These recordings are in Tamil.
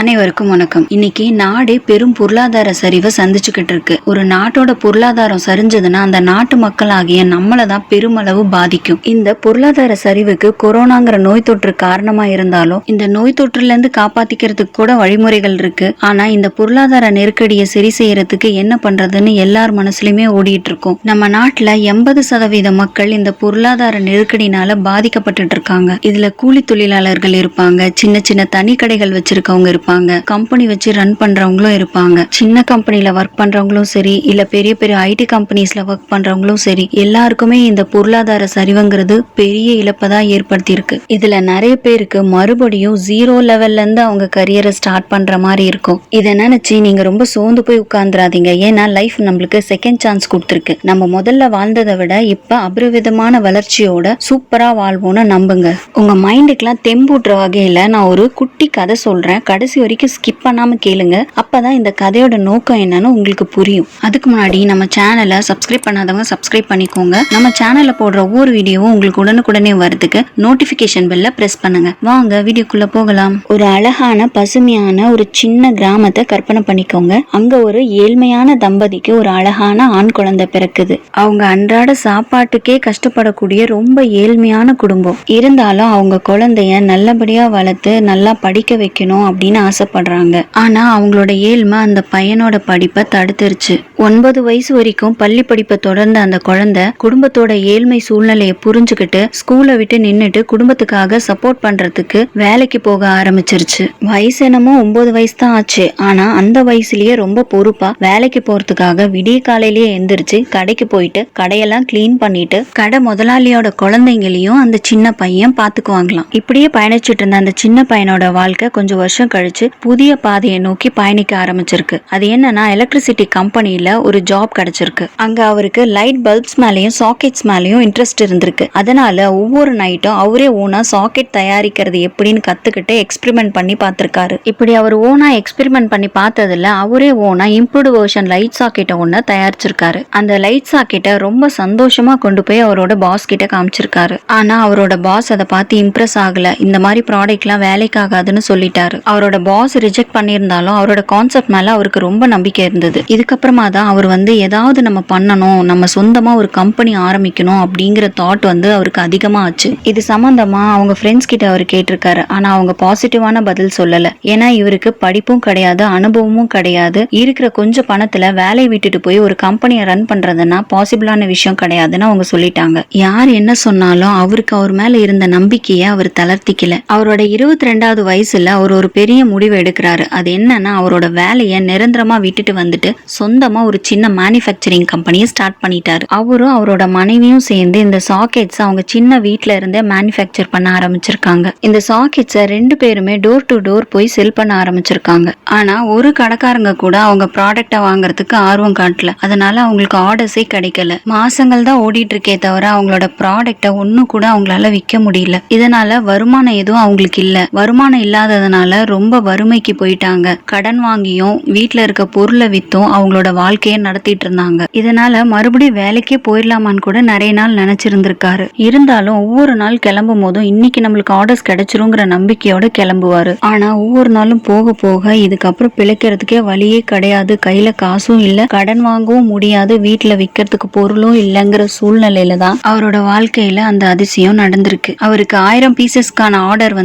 அனைவருக்கும் வணக்கம். இன்னைக்கு நாடே பெரும் பொருளாதார சரிவை சந்திச்சுக்கிட்டு இருக்கு. ஒரு நாட்டோட பொருளாதாரம் சரிஞ்சதுன்னா அந்த நாட்டு மக்கள் ஆகிய நம்மளதான் பெருமளவு பாதிக்கும். இந்த பொருளாதார சரிவுக்கு கொரோனாங்கிற நோய் தொற்று காரணமா இருந்தாலும் இந்த நோய் தொற்றுல இருந்து காப்பாத்திக்கிறதுக்கு கூட வழிமுறைகள் இருக்கு. ஆனா இந்த பொருளாதார நெருக்கடியை சரி செய்யறதுக்கு என்ன பண்றதுன்னு எல்லார் மனசுலயுமே ஓடிட்டு இருக்கும். நம்ம நாட்டுல 80% மக்கள் இந்த பொருளாதார நெருக்கடினால பாதிக்கப்பட்டு இருக்காங்க. இதுல கூலி தொழிலாளர்கள் இருப்பாங்க, சின்ன சின்ன தனி கடைகள் வச்சிருக்கவங்க இருப்பாங்க, கம்பெனி வச்சு ரன் பண்றவங்களும் இருப்பாங்க. சின்ன கம்பெனில ஒர்க் பண்றவங்களும் சரி, இல்ல பெரிய பெரிய ஐடி கம்பெனிஸ்ல ஒர்க் பண்றவங்களும் சரி, எல்லாருக்குமே இந்த பொருளாதார சரிவுங்கிறது பெரிய இழப்பதான் ஏற்படுத்தி இருக்கு. இதுல நிறைய பேருக்கு மறுபடியும் 0 லெவல்ல இருந்து அவங்க கரியரை ஸ்டார்ட் பண்ற மாதிரி இருக்கும். இதை நினைச்சு நீங்க ரொம்ப சோர்ந்து போய் உட்கார்ந்துராதீங்க. ஏன்னா லைஃப் நம்மளுக்கு செகண்ட் சான்ஸ் கொடுத்துருக்கு. நம்ம முதல்ல வாழ்ந்ததை விட இப்ப அபரிவிதமான வளர்ச்சியோட சூப்பரா வாழ்வோம்னு நம்புங்க. உங்க மைண்டுக்கெல்லாம் தெம்பூட்டுற வகையில நான் ஒரு குட்டி கதை சொல்றேன். கடைசி வரைக்கும் ஸ்கிப் பண்ணாம கேளுங்க. அப்பதான் இந்த கதையோட நோக்கம் என்னன்னு உங்களுக்கு புரியும். அதுக்கு முன்னாடி நம்ம சேனலை சப்ஸ்கிரைப் பண்ணாதவங்க சப்ஸ்கிரைப் பண்ணிக்கோங்க. நம்ம சேனல்ல போடுற ஒவ்வொரு வீடியோவும் உங்களுக்கு உடனுக்குடனே வரதுக்கு நோட்டிபிகேஷன் பெல்ல பிரஸ் பண்ணுங்க. வாங்க வீடியோக்குள்ள போகலாம். ஒரு அழகான பசுமையான ஒரு சின்ன கிராமத்தை கற்பனை பண்ணிக்கோங்க. அங்க ஒரு ஏழ்மையான தம்பதிக்கு ஒரு அழகான ஆண் குழந்தை பிறக்குது. அவங்க அன்றாட சாப்பாட்டுக்கே கஷ்டப்படக்கூடிய ரொம்ப ஏழ்மையான குடும்பம். இருந்தாலும் அவங்க குழந்தைய நல்லபடியா வளர்த்து நல்லா படிக்க வைக்கணும் அப்படின்னு ஆசைப்படுறாங்க. ஆனா அவங்களோட ஏழ்மை அந்த பையனோட படிப்பை தடுத்துருச்சு. 9 வயசு வரைக்கும் பள்ளி படிப்பை தொடர்ந்த அந்த குழந்தை குடும்பத்தோட ஏழ்மை சூழ்நிலையை புரிஞ்சுக்கிட்டு ஸ்கூலை விட்டு நின்னுட்டு குடும்பத்துக்காக சப்போர்ட் பண்றதுக்கு வேலைக்கு போக ஆரம்பிச்சிருச்சு. வயசு என்னமோ 9 வயசு தான் ஆச்சு. ஆனா அந்த வயசுலயே ரொம்ப பொறுப்பா வேலைக்கு போறதுக்காக விடிய காலையிலேயே எந்திரிச்சு கடைக்கு போயிட்டு கடையெல்லாம் கிளீன் பண்ணிட்டு கடை முதலாளியோட குழந்தைங்களையும் அந்த சின்ன பையன் பாத்துக்குவாங்களாம். இப்படியே பயணிச்சுட்டு இருந்த அந்த சின்ன பையனோட வாழ்க்கை கொஞ்சம் வருஷம் கழிச்சு புதிய பாதையை நோக்கி பயணிக்க ஆரம்பிச்சிருக்கு. அது என்னன்னா எலக்ட்ரிசிட்டி கம்பெனில ஒரு ஜாப் கிடைச்சிருக்கு. அங்க அவருக்கு லைட் பல்ப்ஸ் மேலயும் சாக்கெட்ஸ் மேலயும் இன்ட்ரெஸ்ட் இருந்திருக்கு. அதனால ஒவ்வொரு நைட்டும் அவரே ஓனா சாக்கெட் தயாரிக்கிறது எப்படின்னு கத்துக்கிட்டு எக்ஸ்பெரிமெண்ட் பண்ணி பார்த்திருக்காரு. இப்படி அவர் ஓனா எக்ஸ்பெரிமெண்ட் பண்ணி பார்த்ததுல அவரே ஓனா இம்ப்ரூவ்டு வெர்ஷன் லைட் சாக்கெட்டை ஒண்ணு தயாரிச்சிருக்காரு. அந்த லைட் சாக்கெட்டை ரொம்ப சந்தோஷமா கொண்டு போய் அவரோட பாஸ் கிட்ட காமிச்சிருக்காரு. ஆனா அவரோட பாஸ் அதை பார்த்து இம்ப்ரெஸ் ஆகல. இந்த மாதிரி ப்ராடக்ட் எல்லாம் வேலைக்கு ஆகாதுன்னு சொல்லிட்டாரு. அவரோட பாஸ் ரிஜெக்ட் பண்ணியிருந்தாலும் அவரோட கான்செப்ட் மேல அவருக்கு ரொம்ப நம்பிக்கை இருந்தது. இதுக்கப்புறமா தான் அவர் ஏதாவது நம்ம பண்ணணும், நம்ம சொந்தமா ஒரு கம்பெனி ஆரம்பிக்கணும் அப்படிங்கிற தாட் அவருக்கு அதிகமா ஆச்சு. இது சம்பந்தமா அவங்க ஃப்ரெண்ட்ஸ் கிட்ட அவர் கேட்டிருக்காரு. ஆனா அவங்க பாசிட்டிவான பதில் சொல்லல. ஏன்னா இவருக்கு படிப்பும் கிடையாது, அனுபவமும் கிடையாது. இருக்கிற கொஞ்சம் பணத்துல வேலையை விட்டுட்டு போய் ஒரு கம்பெனியை ரன் பண்றதுன்னா பாசிபிளான விஷயம் கிடையாதுன்னு அவங்க சொல்லிட்டாங்க. யார் என்ன சொன்னாலும் அவருக்கு அவர் மேல இருந்த நம்பிக்கையை அவர் தளர்த்திக்கல. அவரோட 22வது வயசுல அவர் ஒரு பெரிய முடிவு எடுக்கிறாரு. அது என்னன்னா அவரோட வேலையை நிரந்தரமா விட்டுட்டு வந்துட்டு சொந்தமா ஒரு சின்ன மேனுஃபேக்சரிங் கம்பெனியை ஸ்டார்ட் பண்ணிட்டாரு. அவரும் அவரோட மனைவியும் சேர்ந்து இந்த சாக்கெட்ஸ் அவங்க சின்ன வீட்ல இருந்தே மேனுஃபேக்சர் பண்ண ஆரம்பிச்சிருக்காங்க. இந்த சாக்கெட்ஸை 2 பேருமே டோர் டு டோர் போய் செல் பண்ண ஆரம்பிச்சிருக்காங்க. ஆனா ஒரு கடைக்காரங்க கூட அவங்க ப்ராடக்டை வாங்குறதுக்கு ஆர்வம் காட்டல. அதனால அவங்களுக்கு ஆர்டர்ஸே கிடைக்கல. மாசங்கள் தான் ஓடிட்டு இருக்கே தவிர அவங்களோட ப்ராடக்டை ஒன்னும் கூட அவங்களால விற்க முடியல. இதனால வருமானம் எதுவும் அவங்களுக்கு இல்ல. வருமானம் இல்லாததுனால ரொம்ப வறுமைக்கு போயிட்டாங்க. கடன் வாங்கியும் வீட்டுல இருக்க பொருளை வித்தும் அவங்களோட வாழ்க்கையை நடத்திட்டு இருந்தாங்க. இதனால மறுபடியும் வேலைக்கே போயிடலாமான்னு கூட நிறைய நாள் நினைச்சிருந்திருக்காரு. இருந்தாலும் ஒவ்வொரு நாள் கிளம்பும் போதும் இன்னைக்கு நம்மளுக்கு ஆர்டர்ஸ் கிடைச்சிருங்கிற நம்பிக்கையோட கிளம்புவாரு. ஆனா ஒவ்வொரு நாளும் போக போக இதுக்கப்புறம் பிழைக்கிறதுக்கே வழியே கிடையாது. கையில காசும் இல்ல, கடன் வாங்கவும் முடியாது, வீட்டுல விற்கிறதுக்கு பொருளும் இல்லைங்கிற சூழ்நிலையில தான் அவரோட வாழ்க்கையில அந்த அதிசயம் நடந்திருக்கு. அவருக்கு 1000 பீசஸ்க்கான ஆர்டர்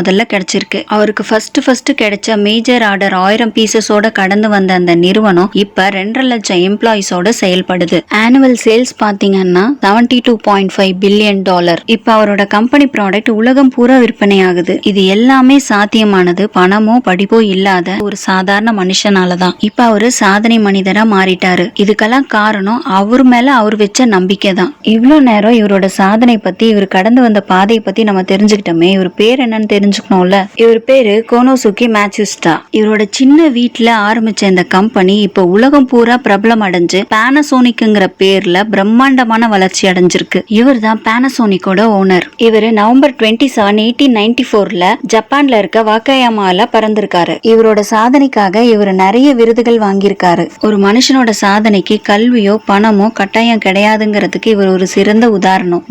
முதல்ல கிடைச்சிருக்கு. அவருக்கு ஃபர்ஸ்ட் கிடைச்ச மேஜர் ஆர்டர் 1000 பீசஸோட கடந்து வந்த அந்த நிறுவனம் இப்ப 2.5 லட்சம் எம்ப்ளாயிஸோட செயல்படுது. ஆனுவல் சேல்ஸ் பாத்தீங்கன்னா $72.5 பில்லியன். இப்ப அவரோட கம்பெனி ப்ராடக்ட் உலகம் பூரா விற்பனை ஆகுது. இது எல்லாமே சாத்தியமானது பணமோ படிப்போ இல்லாத ஒரு சாதாரண மனுஷனாலதான். இப்ப அவரு சாதனை மனிதரா மாறிட்டாரு. இதுக்கெல்லாம் காரணம் அவர் மேல அவர் வச்ச நம்பிக்கை தான். இவ்வளவு நேரம் இவரோட சாதனை பத்தி, இவர் கடந்து வந்த பாதையை பத்தி நம்ம தெரிஞ்சுக்கிட்டோமே. இவர் பேர் என்னன்னு தெரிஞ்சுக்கணும்ல. இவர் பேரு கோனோசுகி மேட்சுஸ்டா. இவரோட சின்ன வீட்டுல ஆரம்பிச்ச இந்த கம்பெனி இப்ப உலகம் பூரா பிரபலம் அடைஞ்சு பானாசோனிக்ங்கிற பேர்ல பிரம்மாண்டமான வளர்ச்சி அடைஞ்சிருக்கு. இவர் தான் பானாசோனிக்கோட ஓனர். இவரு நவம்பர் 27, 1894ல ஜப்பான்ல இருக்க வாக்காயாமால பிறந்திருக்காரு. இவரோட சாதனைக்காக இவர் நிறைய விருதுகள் வாங்கியிருக்காரு. ஒரு மனுஷனோட சாதனைக்கு கல்வியோ பணமோ கட்டாயம் கிடையாதுங்கிறதுக்கு இவர் ஒரு சிறந்த உதாரணம்.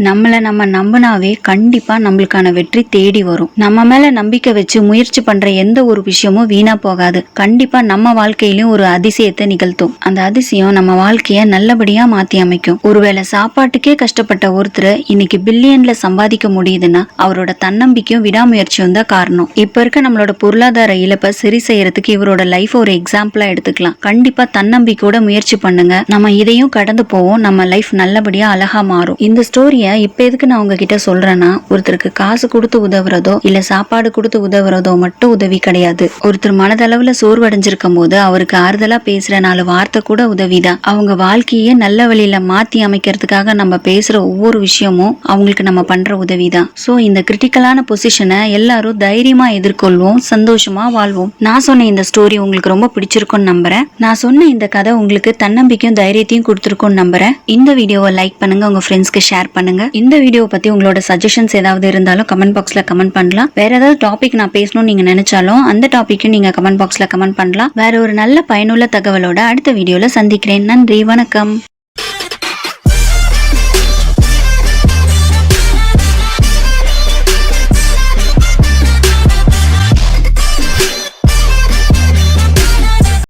நம்ம நம்பினாவே கண்டிப்பா நம்மளுக்கான வெற்றி தேடி வரும். நம்ம மேல நம்பிக்கை வச்சு முயற்சி பண்ற எந்த ஒரு விஷயமும் வீணா போகாது. கண்டிப்பா நம்ம வாழ்க்கையிலும் ஒரு அதிசயத்தை நிகழ்த்தும். அந்த அதிசயம் நம்ம வாழ்க்கைய நல்லபடியா மாத்தி அமைக்கும். ஒருவேளை சாப்பாட்டுக்கே கஷ்டப்பட்ட ஒருத்தர் இன்னைக்கு பில்லியன்ல சம்பாதிக்க முடியுதுன்னா அவரோட தன்னம்பிக்கையும் விடாமுயற்சியும் தான் காரணம். இப்ப இருக்க நம்மளோட பொருளாதார இழப்பை சரி செய்யறதுக்கு இவரோட லைஃப் ஒரு எக்ஸாம்பிளா எடுத்துக்கலாம். கண்டிப்பா தன்னம்பிக்கையோட முயற்சி பண்ணுங்க. நம்ம இதையும் கடந்து போவோம். நம்ம லைஃப் நல்லபடியா அழகா மாறும். இந்த ஸ்டோரிய இப்ப எதுக்கு நான் உங்ககிட்ட சொல்றேன்னா, ஒருத்தருக்கு காசு கொடுத்து உதவுறதோ இல்ல சாப்பாடு கொடுத்து உதவுறதோ மட்டும் உதவி கிடையாது. ஒருத்தர் மனதளவுல சோர்வடைஞ்சிருக்கும் போது அவருக்கு ஆறுதலா பேசுற 4 வார்த்தை கூட உதவிதான். அவங்க வாழ்க்கையே நல்ல வழியில மாத்தி அமைக்கிறதுக்காக நம்ம பேசுற ஒவ்வொரு விஷயமும் அவங்களுக்கு நம்ம பண்ற உதவிதான். சோ இந்த கிரிட்டிக்கலான பொசிஷனை எல்லாரும் தைரியமா எதிர்கொள்வோம், சந்தோஷமா வாழ்வோம். நான் சொன்ன இந்த ஸ்டோரி உங்களுக்கு ரொம்ப பிடிச்சிருக்கும்னு நம்புறேன். நான் சொன்ன இந்த கதை உங்களுக்கு தன்னம்பிக்கையும் தைரியத்தையும் கொடுத்திருக்கும்னு நம்புறேன். இந்த வீடியோவை லைக் பண்ணுங்க, உங்க ஃப்ரெண்ட்ஸ்க்கு ஷேர் பண்ணுங்க. இந்த வீடியோ பத்தி உங்களோட சஜஷன்ஸ் ஏதாவது இருந்தாலும் கமெண்ட் பாக்ஸ்ல கமெண்ட் பண்ணலாம். வேற ஏதாவது டாபிக் நான் பேசணும்னு நீங்க நினைச்சாலும் அந்த டாபிக்கும் நீங்க கமெண்ட் பாக்ஸ்ல கமெண்ட் பண்ணலாம். வேற ஒரு நல்ல பயனுள்ள தகவலோட அடுத்த வீடியோல சந்திக்கிறேன். நன்றி, வணக்கம்.